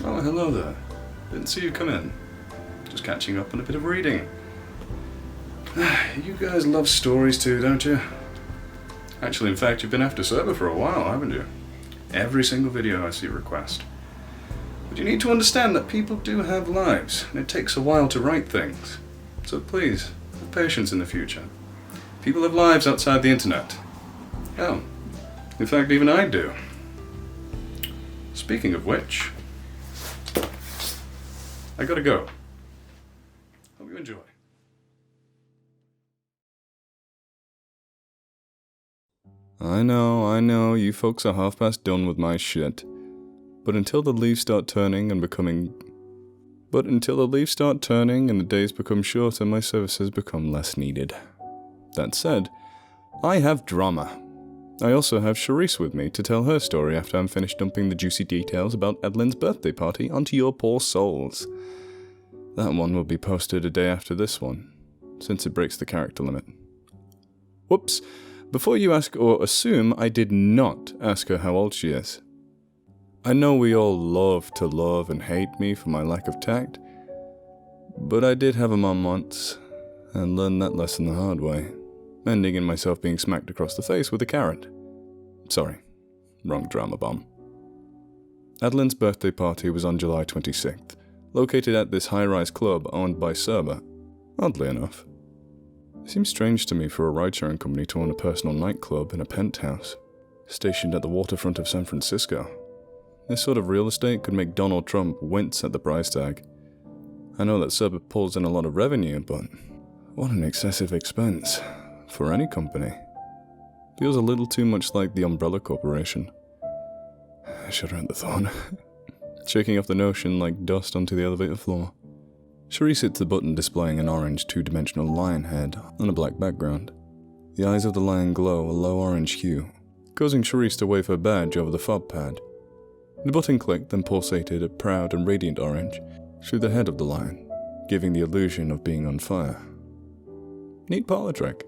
Oh, hello there. Didn't see you come in. Just catching up on a bit of reading. You guys love stories too, don't you? Actually, in fact, you've been after Cerber for a while, haven't you? Every single video I see a request. But you need to understand that people do have lives, and it takes a while to write things. So please, have patience in the future. People have lives outside the internet. Oh, in fact, even I do. Speaking of which, I gotta go. Hope you enjoy. I know, you folks are half past done with my shit. But until the leaves start turning and the days become shorter, my services become less needed. That said, I have drama. I also have Cherise with me to tell her story after I'm finished dumping the juicy details about Edlin's birthday party onto your poor souls. That one will be posted a day after this one, since it breaks the character limit. Whoops. Before you ask or assume, I did not ask her how old she is. I know we all love to love and hate me for my lack of tact, but I did have a mom once, and learned that lesson the hard way, ending in myself being smacked across the face with a carrot. Sorry, wrong drama bomb. Adeline's birthday party was on July 26th, located at this high-rise club owned by Cerber, oddly enough. It seems strange to me for a ride-sharing company to own a personal nightclub in a penthouse, stationed at the waterfront of San Francisco. This sort of real estate could make Donald Trump wince at the price tag. I know that Cerber pulls in a lot of revenue, but what an excessive expense for any company. Feels a little too much like the Umbrella Corporation. I shudder at the thought, shaking off the notion like dust onto the elevator floor. Cherise hits the button displaying an orange two-dimensional lion head on a black background. The eyes of the lion glow a low orange hue, causing Cherise to wave her badge over the fob pad. The button clicked, then pulsated a proud and radiant orange through the head of the lion, giving the illusion of being on fire. Neat parlor trick.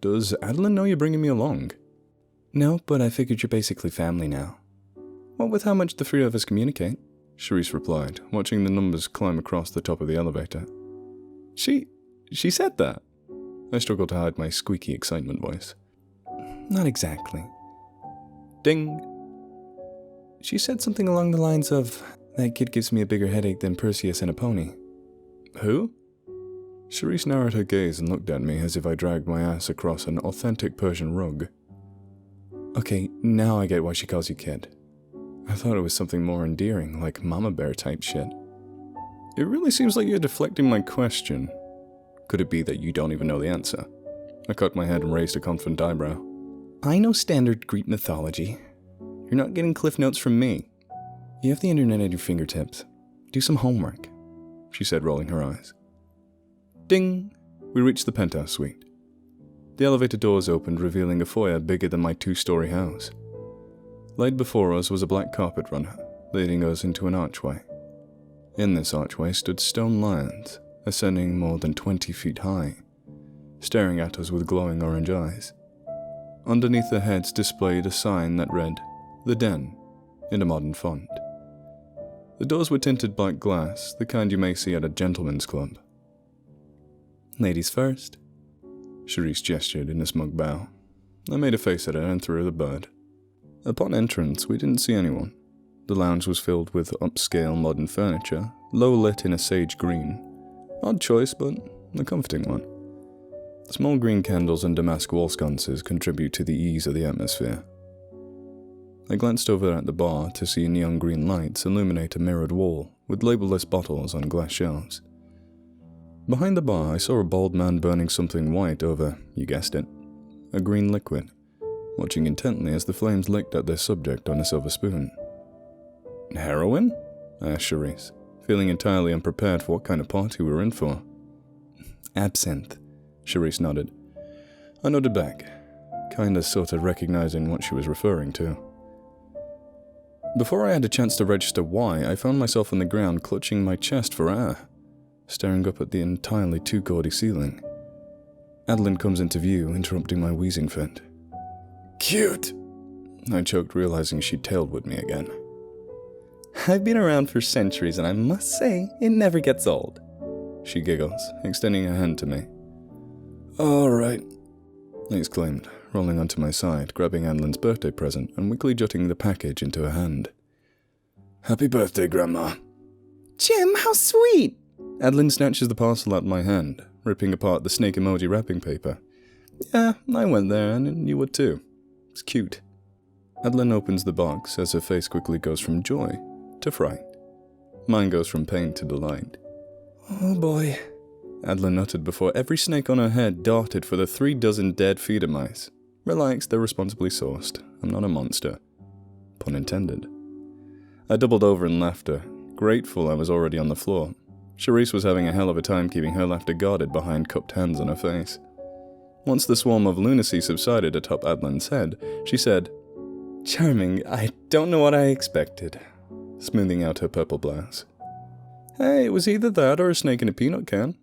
Does Adeline know you're bringing me along? No, but I figured you're basically family now. What with how much the three of us communicate? Cherise replied, watching the numbers climb across the top of the elevator. She said that? I struggled to hide my squeaky excitement voice. Not exactly. Ding. She said something along the lines of, that kid gives me a bigger headache than Perseus and a pony. Who? Cherise narrowed her gaze and looked at me as if I dragged my ass across an authentic Persian rug. Okay, now I get why she calls you kid. I thought it was something more endearing, like mama bear type shit. It really seems like you're deflecting my question. Could it be that you don't even know the answer? I cocked my head and raised a confident eyebrow. I know standard Greek mythology. You're not getting cliff notes from me. You have the internet at your fingertips. Do some homework, she said, rolling her eyes. Ding! We reached the penthouse suite. The elevator doors opened, revealing a foyer bigger than my two-story house. Laid before us was a black carpet runner, leading us into an archway. In this archway stood stone lions, ascending more than 20 feet high, staring at us with glowing orange eyes. Underneath their heads displayed a sign that read, The Den, in a modern font. The doors were tinted black glass, the kind you may see at a gentleman's club. Ladies first. Cherise gestured in a smug bow. I made a face at her and threw her the bird. Upon entrance, we didn't see anyone. The lounge was filled with upscale modern furniture, low lit in a sage green. Odd choice, but a comforting one. Small green candles and damask wall sconces contribute to the ease of the atmosphere. I glanced over at the bar to see neon green lights illuminate a mirrored wall with labelless bottles on glass shelves. Behind the bar, I saw a bald man burning something white over, you guessed it, a green liquid, watching intently as the flames licked at their subject on a silver spoon. Heroin? Asked Cherise, feeling entirely unprepared for what kind of party we were in for. Absinthe, Cherise nodded. I nodded back, kinda sorta recognizing what she was referring to. Before I had a chance to register why, I found myself on the ground clutching my chest for air, staring up at the entirely too gaudy ceiling. Adeline comes into view, interrupting my wheezing fit. Cute! I choked, realizing she'd tailed with me again. I've been around for centuries, and I must say, it never gets old. She giggles, extending her hand to me. All right, I exclaimed, rolling onto my side, grabbing Adeline's birthday present and weakly jutting the package into her hand. Happy birthday, Grandma. Jim, how sweet! Adeline snatches the parcel out of my hand, ripping apart the snake emoji wrapping paper. Yeah, I went there, and you would too. It's cute. Adeline opens the box as her face quickly goes from joy to fright. Mine goes from pain to delight. Oh boy, Adeline uttered before every snake on her head darted for the 3 dozen dead feeder mice. Relax, they're responsibly sourced. I'm not a monster. Pun intended. I doubled over in laughter, grateful I was already on the floor. Cherise was having a hell of a time keeping her laughter guarded behind cupped hands on her face. Once the swarm of lunacy subsided atop Adeline's head, she said, Charming, I don't know what I expected, smoothing out her purple blouse. Hey, it was either that or a snake in a peanut can.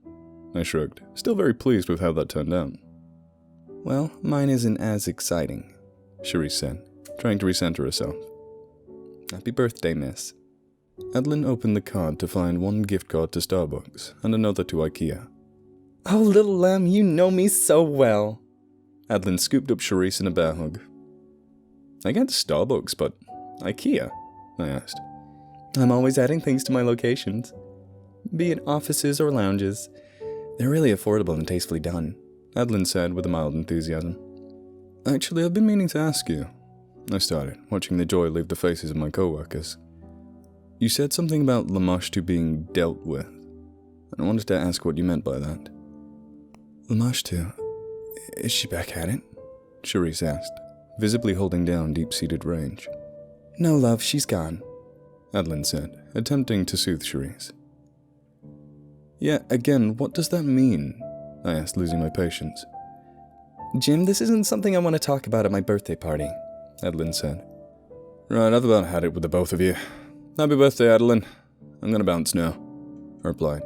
I shrugged, still very pleased with how that turned out. Well, mine isn't as exciting, Cherise said, trying to recenter herself. Happy birthday, miss. Adeline opened the card to find one gift card to Starbucks and another to IKEA. Oh, little lamb, you know me so well. Adeline scooped up Cherise in a bear hug. I get Starbucks, but IKEA? I asked. I'm always adding things to my locations. Be it offices or lounges. They're really affordable and tastefully done, Adeline said with a mild enthusiasm. Actually, I've been meaning to ask you. I started, watching the joy leave the faces of my co-workers. You said something about Lamashtu being dealt with, and I wanted to ask what you meant by that. Lamashtu? Is she back at it? Cherise asked, visibly holding down deep-seated rage. No, love, she's gone, Adeline said, attempting to soothe Cherise. Yeah, again, what does that mean? I asked, losing my patience. Jim, this isn't something I want to talk about at my birthday party, Adeline said. Right, I've about had it with the both of you. Happy birthday, Adeline. I'm gonna bounce now, I replied,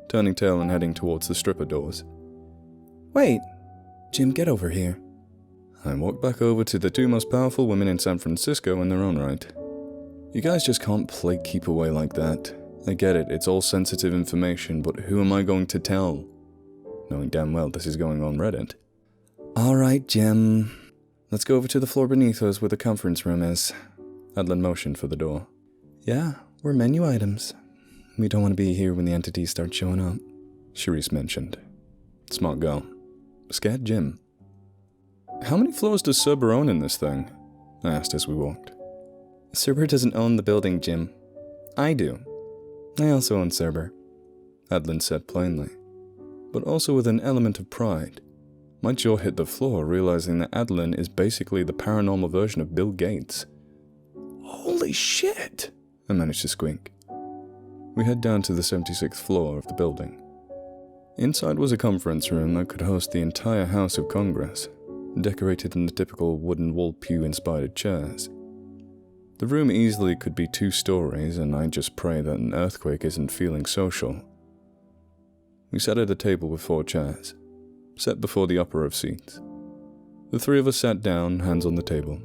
turning tail and heading towards the stripper doors. Wait, Jim, get over here. I walked back over to the 2 most powerful women in San Francisco in their own right. You guys just can't play keep away like that. I get it, it's all sensitive information, but who am I going to tell? Knowing damn well this is going on Reddit. Alright, Jim. Let's go over to the floor beneath us where the conference room is. Adeline motioned for the door. Yeah, we're menu items. We don't want to be here when the entities start showing up, Cherise mentioned. Smart girl. Scared Jim. How many floors does Cerber own in this thing? I asked as we walked. Cerber doesn't own the building, Jim. I do. I also own Cerber, Adeline said plainly, but also with an element of pride. My jaw hit the floor, realizing that Adeline is basically the paranormal version of Bill Gates. Holy shit! I managed to squeak. We head down to the 76th floor of the building. Inside was a conference room that could host the entire House of Congress, decorated in the typical wooden wall pew-inspired chairs. The room easily could be 2 stories, and I just pray that an earthquake isn't feeling social. We sat at a table with 4 chairs, set before the upper of seats. The 3 of us sat down, hands on the table.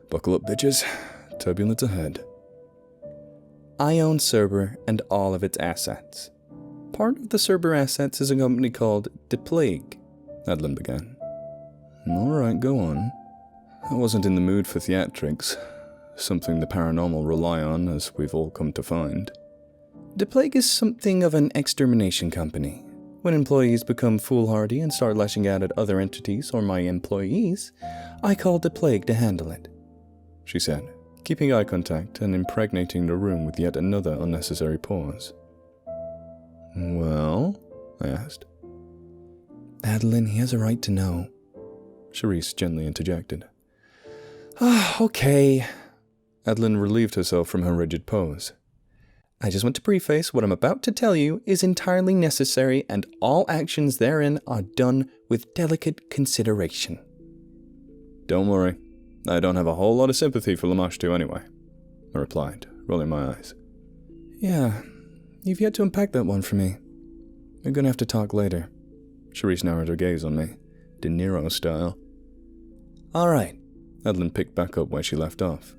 Buckle up, bitches. Turbulence ahead. I own Cerber and all of its assets. Part of the Cerber assets is a company called The Plague, Adeline began. Alright, go on. I wasn't in the mood for theatrics, something the paranormal rely on, as we've all come to find. The Plague is something of an extermination company. When employees become foolhardy and start lashing out at other entities or my employees, I call The Plague to handle it, she said, keeping eye contact and impregnating the room with yet another unnecessary pause. Well? I asked. Adeline, he has a right to know, Cherise gently interjected. Okay. Adeline relieved herself from her rigid pose. I just want to preface what I'm about to tell you is entirely necessary, and all actions therein are done with delicate consideration. Don't worry. I don't have a whole lot of sympathy for Lamashtu anyway, I replied, rolling my eyes. Yeah, you've yet to unpack that one for me. We're gonna have to talk later. Cherise narrowed her gaze on me, De Niro style. Alright, Adeline picked back up where she left off.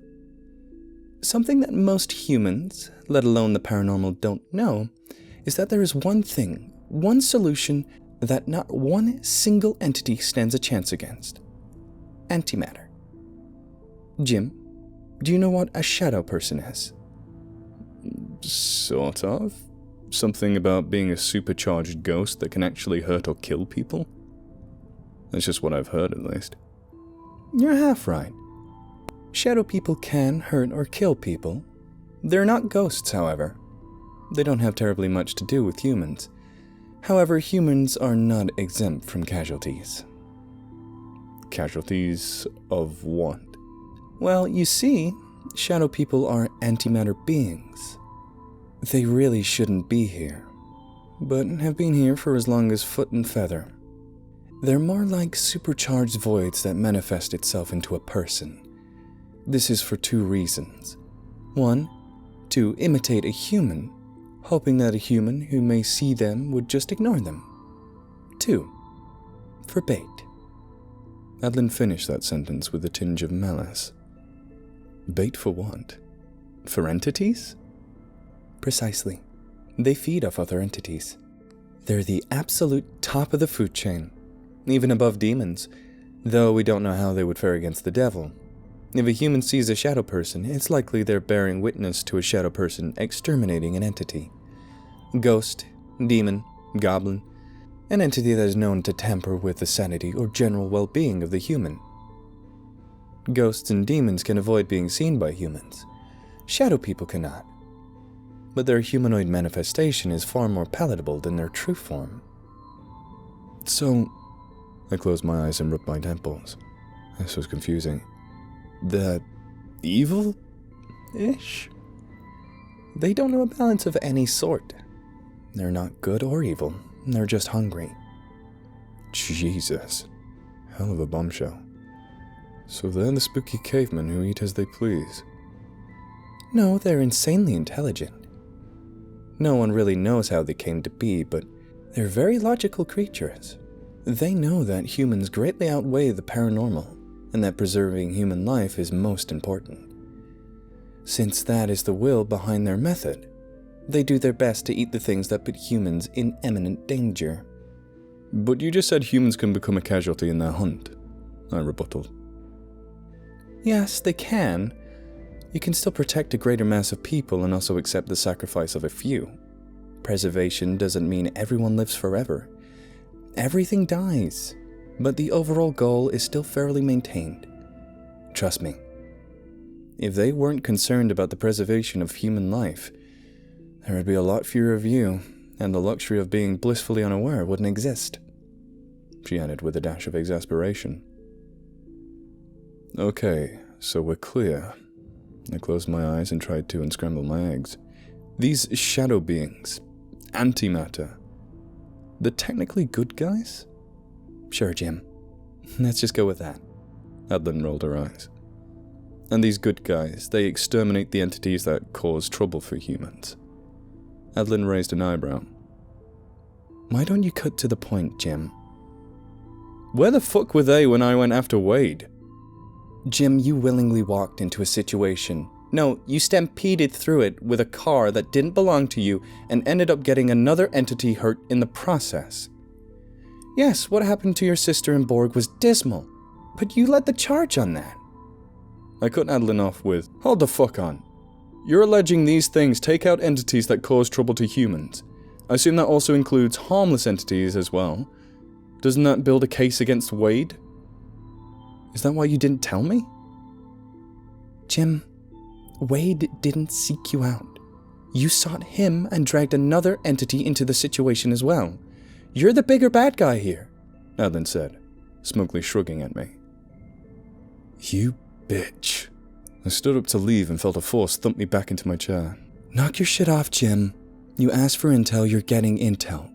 Something that most humans, let alone the paranormal, don't know is that there is one thing, one solution that not one single entity stands a chance against. Antimatter. Jim, do you know what a shadow person is? Sort of. Something about being a supercharged ghost that can actually hurt or kill people? That's just what I've heard, at least. You're half right. Shadow people can hurt or kill people. They're not ghosts, however. They don't have terribly much to do with humans. However, humans are not exempt from casualties. Casualties of what? Well, you see, shadow people are antimatter beings. They really shouldn't be here, but have been here for as long as foot and feather. They're more like supercharged voids that manifest itself into a person. This is for two reasons. One, to imitate a human, hoping that a human who may see them would just ignore them. Two, for bait. Adlin finished that sentence with a tinge of malice. Bait for what? For entities? Precisely. They feed off other entities. They're the absolute top of the food chain, even above demons, though we don't know how they would fare against the devil. If a human sees a shadow person, it's likely they're bearing witness to a shadow person exterminating an entity. Ghost, demon, goblin, an entity that is known to tamper with the sanity or general well-being of the human. Ghosts and demons can avoid being seen by humans. Shadow people cannot. But their humanoid manifestation is far more palatable than their true form. So, I closed my eyes and rubbed my temples. This was confusing. They're evil-ish? They don't know a balance of any sort. They're not good or evil. They're just hungry. Jesus. Hell of a bombshell. So they're the spooky cavemen who eat as they please. No, they're insanely intelligent. No one really knows how they came to be, but they're very logical creatures. They know that humans greatly outweigh the paranormal, and that preserving human life is most important. Since that is the will behind their method, they do their best to eat the things that put humans in imminent danger. But you just said humans can become a casualty in their hunt, I rebutted. Yes, they can. You can still protect a greater mass of people and also accept the sacrifice of a few. Preservation doesn't mean everyone lives forever. Everything dies, but the overall goal is still fairly maintained. Trust me. If they weren't concerned about the preservation of human life, there would be a lot fewer of you, and the luxury of being blissfully unaware wouldn't exist, she added with a dash of exasperation. Okay, so we're clear. I closed my eyes and tried to unscramble my eggs. These shadow beings, antimatter, they're technically good guys? Sure, Jim. Let's just go with that. Adlin rolled her eyes. And these good guys, they exterminate the entities that cause trouble for humans. Adlin raised an eyebrow. Why don't you cut to the point, Jim? Where the fuck were they when I went after Wade? Jim, you willingly walked into a situation. No, you stampeded through it with a car that didn't belong to you and ended up getting another entity hurt in the process. Yes, what happened to your sister in Borg was dismal, but you led the charge on that. I cut Adlin off with, hold the fuck on. You're alleging these things take out entities that cause trouble to humans. I assume that also includes harmless entities as well. Doesn't that build a case against Wade? Is that why you didn't tell me? Jim, Wade didn't seek you out. You sought him and dragged another entity into the situation as well. You're the bigger bad guy here, Adlin said, smugly shrugging at me. You bitch. I stood up to leave and felt a force thump me back into my chair. Knock your shit off, Jim. You asked for intel, you're getting intel.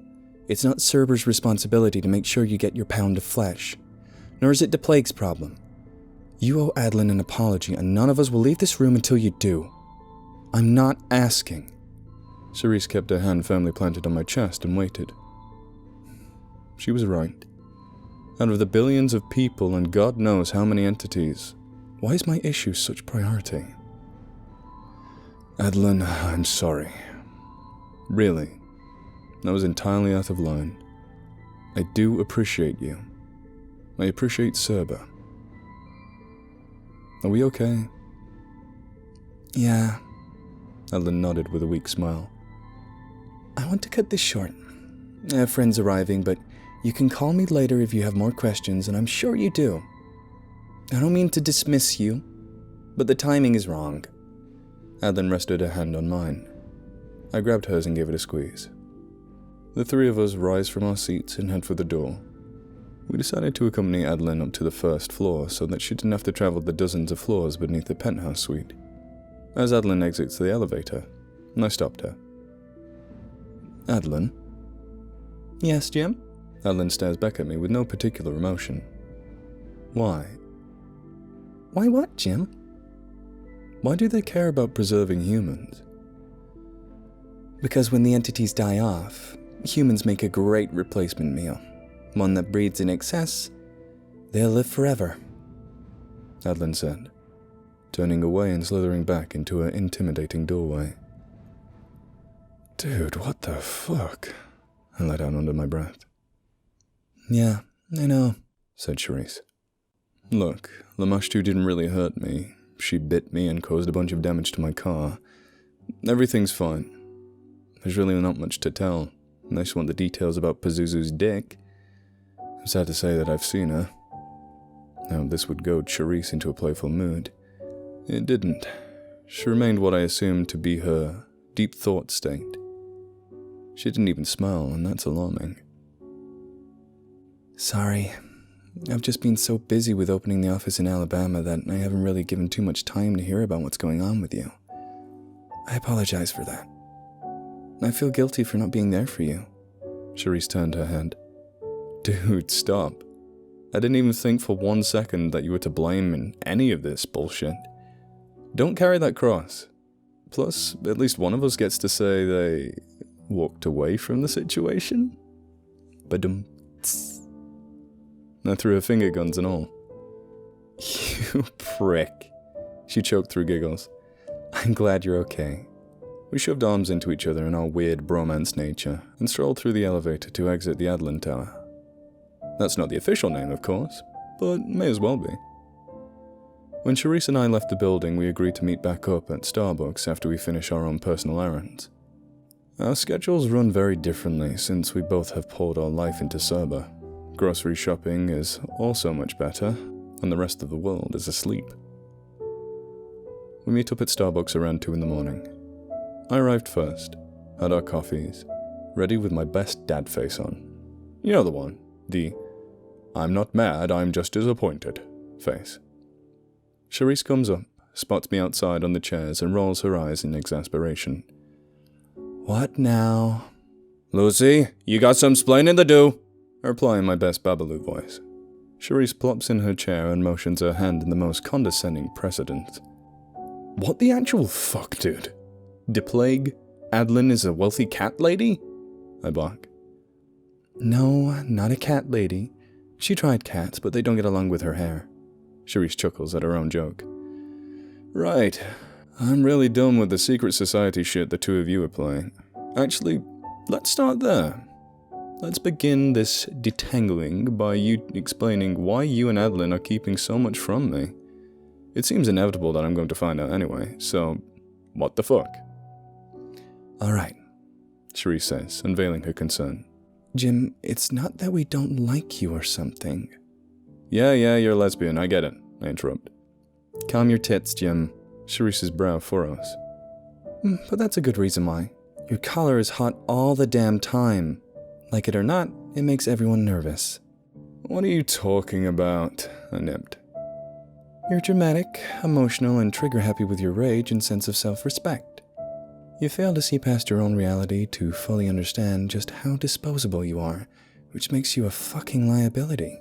It's not Cerber's responsibility to make sure you get your pound of flesh. Nor is it the Plague's problem. You owe Adlin an apology, and none of us will leave this room until you do. I'm not asking. Cherise kept her hand firmly planted on my chest and waited. She was right. Out of the billions of people and God knows how many entities, why is my issue such priority? Adeline, I'm sorry. Really. I was entirely out of line. I do appreciate you. I appreciate Cerber. Are we okay? Yeah. Adeline nodded with a weak smile. I want to cut this short. I have friends arriving, but you can call me later if you have more questions, and I'm sure you do. I don't mean to dismiss you, but the timing is wrong. Adeline rested her hand on mine. I grabbed hers and gave it a squeeze. The three of us rise from our seats and head for the door. We decided to accompany Adeline up to the first floor so that she didn't have to travel the dozens of floors beneath the penthouse suite. As Adeline exits the elevator, I stopped her. Adeline? Yes, Jim? Adeline stares back at me with no particular emotion. Why? Why what, Jim? Why do they care about preserving humans? Because when the entities die off, humans make a great replacement meal. One that breeds in excess, they'll live forever. Adeline said, turning away and slithering back into her intimidating doorway. Dude, what the fuck? I let out under my breath. Yeah, I know, said Cherise. Look, Lamashtu didn't really hurt me. She bit me and caused a bunch of damage to my car. Everything's fine. There's really not much to tell. I just want the details about Pazuzu's dick. I'm sad to say that I've seen her. Now, this would goad Cherise into a playful mood. It didn't. She remained what I assumed to be her deep thought state. She didn't even smile, and that's alarming. Sorry. I've just been so busy with opening the office in Alabama that I haven't really given too much time to hear about what's going on with you. I apologize for that. I feel guilty for not being there for you. Cherise turned her head. Dude, stop. I didn't even think for 1 second that you were to blame in any of this bullshit. Don't carry that cross. Plus, at least one of us gets to say they walked away from the situation. Badum. I threw her finger guns and all. You prick. She choked through giggles. I'm glad you're okay. We shoved arms into each other in our weird bromance nature and strolled through the elevator to exit the Adeline Tower. That's not the official name, of course, but may as well be. When Cherise and I left the building, we agreed to meet back up at Starbucks after we finish our own personal errands. Our schedules run very differently since we both have poured our life into Cerber. Grocery shopping is also much better when the rest of the world is asleep. We meet up at Starbucks around 2 in the morning. I arrived first, had our coffees, ready with my best dad face on. You know the one, the I'm not mad, I'm just disappointed face. Cherise comes up, spots me outside on the chairs and rolls her eyes in exasperation. What now? Lucy, you got some splaining to do, I reply in my best Babalu voice. Cherise plops in her chair and motions her hand in the most condescending precedence. What the actual fuck, dude? De plague? Adeline is a wealthy cat lady? I bark. No, not a cat lady. She tried cats, but they don't get along with her hair. Cherise chuckles at her own joke. Right. I'm really done with the secret society shit the two of you are playing. Actually, let's start there. Let's begin this detangling by you explaining why you and Adeline are keeping so much from me. It seems inevitable that I'm going to find out anyway, so what the fuck? Alright, Cherise says, unveiling her concern. Jim, it's not that we don't like you or something. Yeah, you're a lesbian, I get it, I interrupt. Calm your tits, Jim. Cherise's brow furrows. But that's a good reason why. Your collar is hot all the damn time. Like it or not, it makes everyone nervous. What are you talking about? I nipped. You're dramatic, emotional, and trigger-happy with your rage and sense of self-respect. You fail to see past your own reality to fully understand just how disposable you are, which makes you a fucking liability.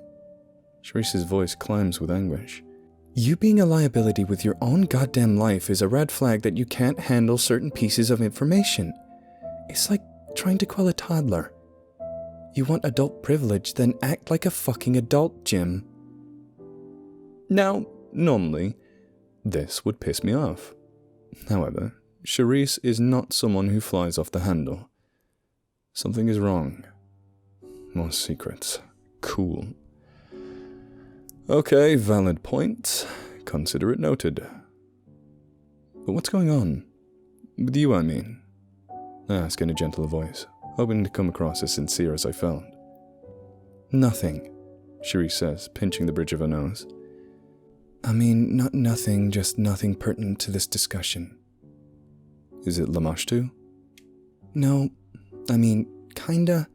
Cherise's voice climbs with anguish. You being a liability with your own goddamn life is a red flag that you can't handle certain pieces of information. It's like trying to quell a toddler. You want adult privilege, then act like a fucking adult, Jim. Now, normally, this would piss me off. However, Cherise is not someone who flies off the handle. Something is wrong. More secrets. Cool. Okay, valid point. Consider it noted. But what's going on? With you, I mean? I ask in a gentler voice, hoping to come across as sincere as I felt. Nothing, Cherise says, pinching the bridge of her nose. I mean, not nothing, just nothing pertinent to this discussion. Is it Lamashtu? No, I mean, kinda.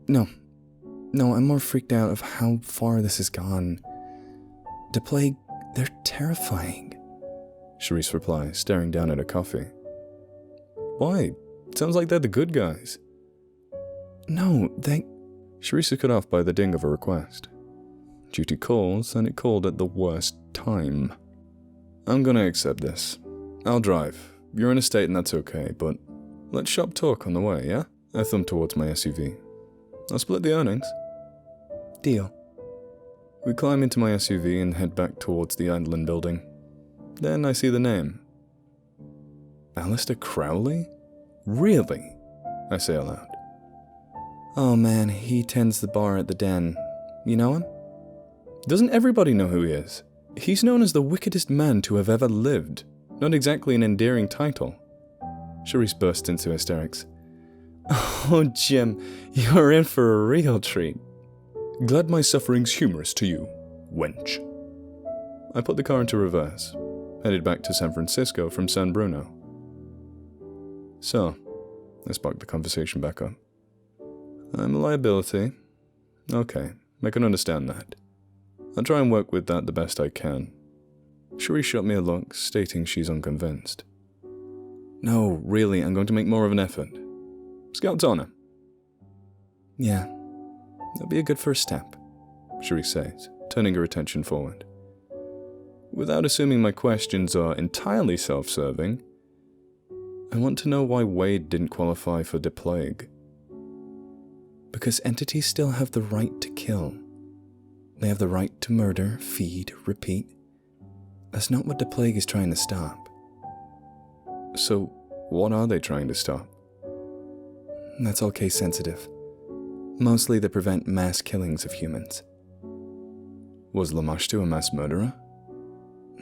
No, I'm more freaked out of how far this has gone. The plague, they're terrifying. Cherise replies, staring down at her coffee. Why? Sounds like they're the good guys. No, Cherise is cut off by the ding of a request. Duty calls, and it called at the worst time. I'm gonna accept this. I'll drive. You're in a state and that's okay, but let's shop talk on the way, yeah? I thumb towards my SUV. I'll split the earnings. Deal. We climb into my SUV and head back towards the Adlin building. Then I see the name. Alistair Crowley? Really? I say aloud. Oh man, he tends the bar at the Den. You know him? Doesn't everybody know who he is? He's known as the wickedest man to have ever lived. Not exactly an endearing title. Cherise bursts into hysterics. Oh, Jim, you're in for a real treat. Glad my suffering's humorous to you, wench. I put the car into reverse, headed back to San Francisco from San Bruno. So, I sparked the conversation back up. I'm a liability. Okay, I can understand that. I'll try and work with that the best I can. Cherise shot me a look, stating she's unconvinced. No, really, I'm going to make more of an effort. Scout's honor. Yeah, that'll be a good first step, Cherise says, turning her attention forward. Without assuming my questions are entirely self-serving, I want to know why Wade didn't qualify for the plague. Because entities still have the right to kill. They have the right to murder, feed, repeat. That's not what the plague is trying to stop. So, what are they trying to stop? That's all case sensitive. Mostly they prevent mass killings of humans. Was Lamashtu a mass murderer?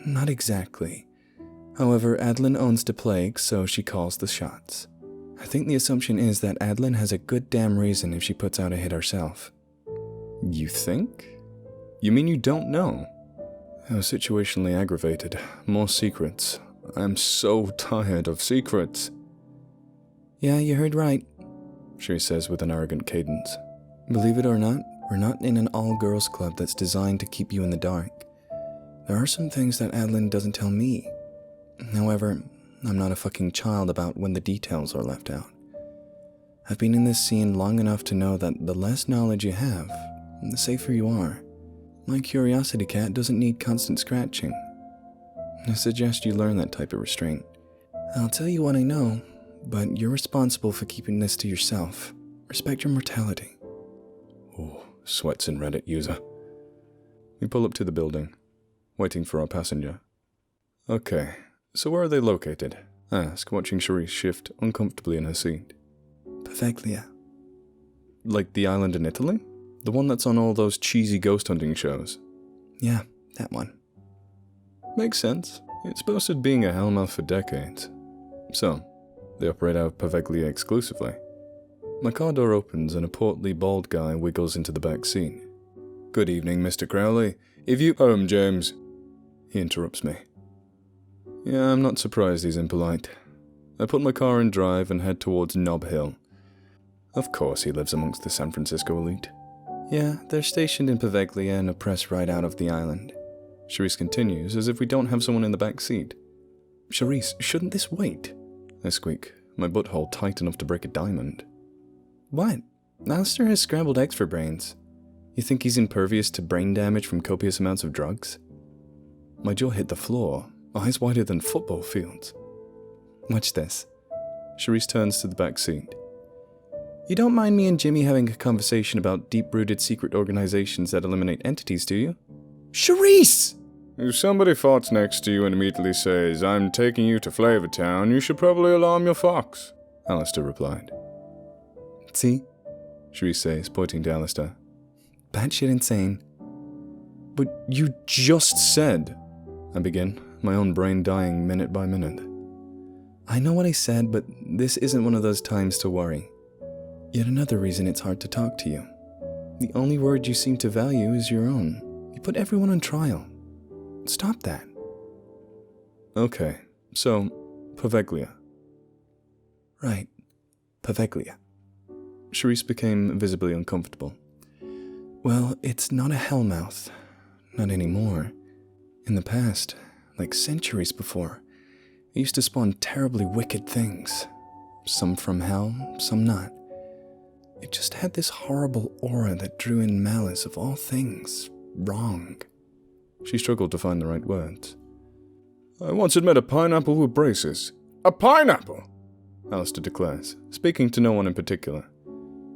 Not exactly. However, Adlin owns the plague, so she calls the shots. I think the assumption is that Adlin has a good damn reason if she puts out a hit herself. You think? You mean you don't know? I was situationally aggravated. More secrets. I'm so tired of secrets. Yeah, you heard right, she says with an arrogant cadence. Believe it or not, we're not in an all-girls club that's designed to keep you in the dark. There are some things that Adlin doesn't tell me. However, I'm not a fucking child about when the details are left out. I've been in this scene long enough to know that the less knowledge you have, the safer you are. My curiosity cat doesn't need constant scratching. I suggest you learn that type of restraint. I'll tell you what I know, but you're responsible for keeping this to yourself. Respect your mortality. Oh, sweats in Reddit user. We pull up to the building, waiting for our passenger. Okay, so where are they located? I ask, watching Cherise shift uncomfortably in her seat. Paveglia. Like the island in Italy? The one that's on all those cheesy ghost hunting shows? Yeah, that one. Makes sense. It's boasted being a hellmouth for decades. So, they operate out of Paveglia exclusively. My car door opens and a portly, bald guy wiggles into the back seat. Good evening, Mr. Crowley. If you... James. He interrupts me. Yeah, I'm not surprised he's impolite. I put my car in drive and head towards Nob Hill. Of course he lives amongst the San Francisco elite. Yeah, they're stationed in Paveglia and a press right out of the island. Cherise continues, as if we don't have someone in the back seat. Cherise, shouldn't this wait? I squeak, my butthole tight enough to break a diamond. What? Alistair has scrambled eggs for brains. You think he's impervious to brain damage from copious amounts of drugs? My jaw hit the floor, eyes wider than football fields. Watch this. Cherise turns to the back seat. You don't mind me and Jimmy having a conversation about deep-rooted secret organizations that eliminate entities, do you? Cherise! If somebody farts next to you and immediately says, "I'm taking you to Flavortown," you should probably alarm your fox, Alistair replied. See? Cherise says, pointing to Alistair. Batshit insane. But you just said, I begin, my own brain dying minute by minute. I know what I said, but this isn't one of those times to worry. Yet another reason it's hard to talk to you. The only word you seem to value is your own. You put everyone on trial. Stop that. Okay, so, Paveglia. Right, Paveglia. Cherise became visibly uncomfortable. Well, it's not a hellmouth. Not anymore. In the past, like centuries before, it used to spawn terribly wicked things. Some from hell, some not. It just had this horrible aura that drew in malice of all things wrong. She struggled to find the right words. I once had met a pineapple with braces. A pineapple! Alistair declares, speaking to no one in particular.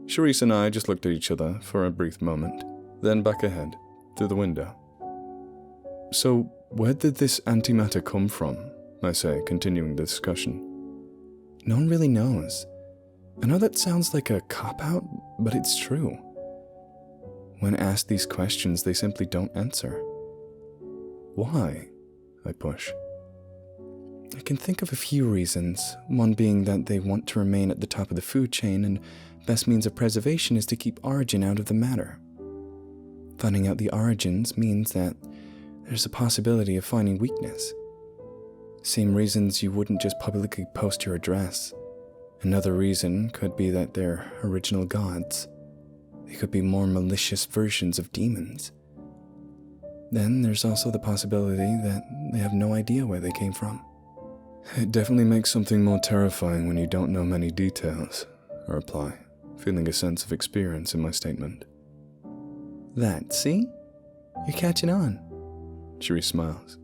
Cherise and I just looked at each other for a brief moment, then back ahead, through the window. So, where did this antimatter come from? I say, continuing the discussion. No one really knows. I know that sounds like a cop-out, but it's true. When asked these questions, they simply don't answer. Why? I push. I can think of a few reasons, one being that they want to remain at the top of the food chain, and best means of preservation is to keep origin out of the matter. Finding out the origins means that there's a possibility of finding weakness. Same reasons you wouldn't just publicly post your address. Another reason could be that they're original gods. They could be more malicious versions of demons. Then there's also the possibility that they have no idea where they came from. It definitely makes something more terrifying when you don't know many details, I reply, feeling a sense of experience in my statement. That, see? You're catching on. Cherise smiles.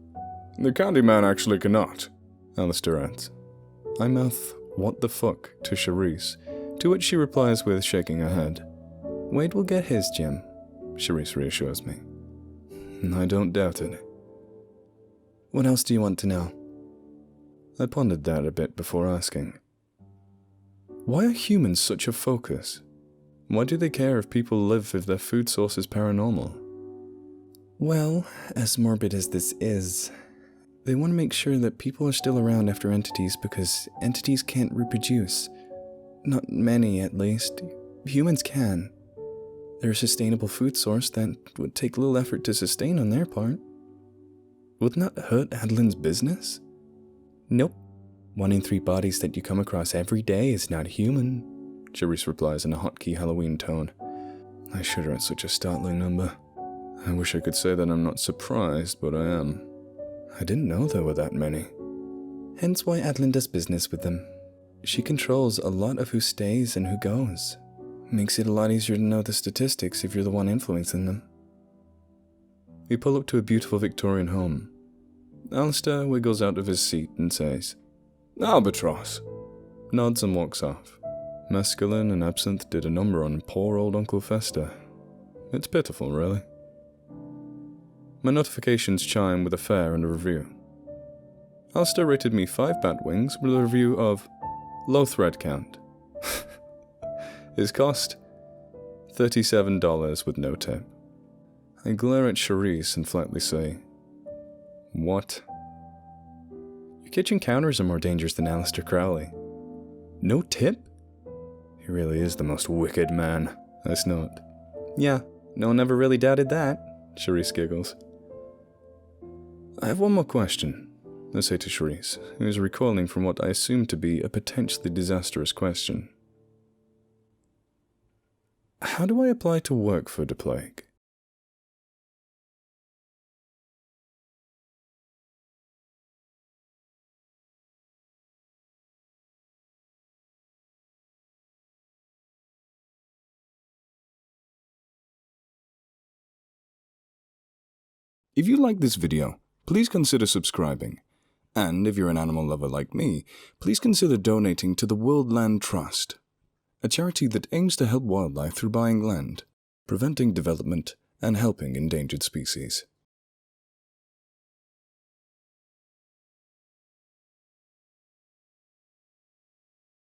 The Candyman actually cannot, Alistair adds. I mouth, "What the fuck," to Cherise, to which she replies with shaking her head. Wade will get his, Jim, Cherise reassures me. I don't doubt it. What else do you want to know? I pondered that a bit before asking. Why are humans such a focus? Why do they care if people live if their food source is paranormal? Well, as morbid as this is, they want to make sure that people are still around after entities because entities can't reproduce. Not many, at least. Humans can. They're a sustainable food source that would take little effort to sustain on their part. Wouldn't that hurt Adeline's business? Nope. 1 in 3 bodies that you come across every day is not human, Cherise replies in a hotkey Halloween tone. I shudder at such a startling number. I wish I could say that I'm not surprised, but I am. I didn't know there were that many. Hence why Adeline does business with them. She controls a lot of who stays and who goes. Makes it a lot easier to know the statistics if you're the one influencing them. We pull up to a beautiful Victorian home. Alistair wiggles out of his seat and says, Albatross, nods and walks off. Mescaline and absinthe did a number on poor old Uncle Fester. It's pitiful, really. My notifications chime with a fare and a review. Alistair rated me 5 bat wings with a review of low thread count. His cost? $37 with no tip. I glare at Cherise and flatly say, What? Your kitchen counters are more dangerous than Aleister Crowley. No tip? He really is the most wicked man, I snort. Yeah, no one ever really doubted that, Cherise giggles. I have one more question, I say to Cherise, who is recoiling from what I assume to be a potentially disastrous question. How do I apply to work for the plague? If you like this video, please consider subscribing. And if you're an animal lover like me, please consider donating to the World Land Trust, a charity that aims to help wildlife through buying land, preventing development, and helping endangered species.